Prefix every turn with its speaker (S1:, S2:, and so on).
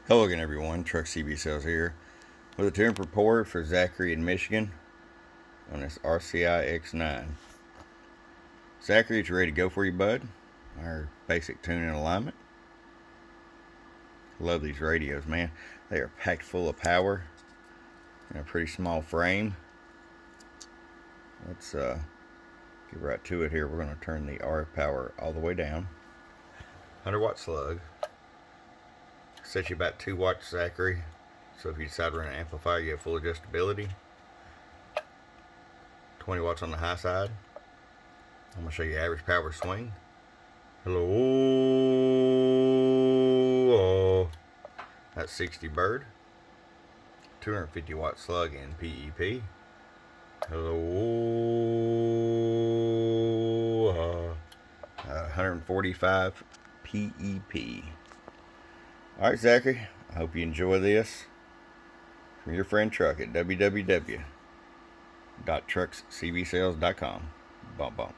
S1: Hello again, everyone. Truck CB Sales here with a tune report for Zachary in Michigan on this RCI X9. Zachary, it's ready to go for you, bud. Our basic tune and alignment. Love these radios, man. They are packed full of power in a pretty small frame. Let's get right to it here. We're going to turn the RF power all the way down. 100-watt slug. Set you about 2 watts, Zachary. So if you decide to run an amplifier, you have full adjustability. 20 watts on the high side. I'm going to show you average power swing. Hello. That's 60 bird. 250 watt slug in PEP. Hello. 145 PEP. Alright, Zachary, I hope you enjoy this from your friend Truck at www.truckscbsales.com. Bump, bump.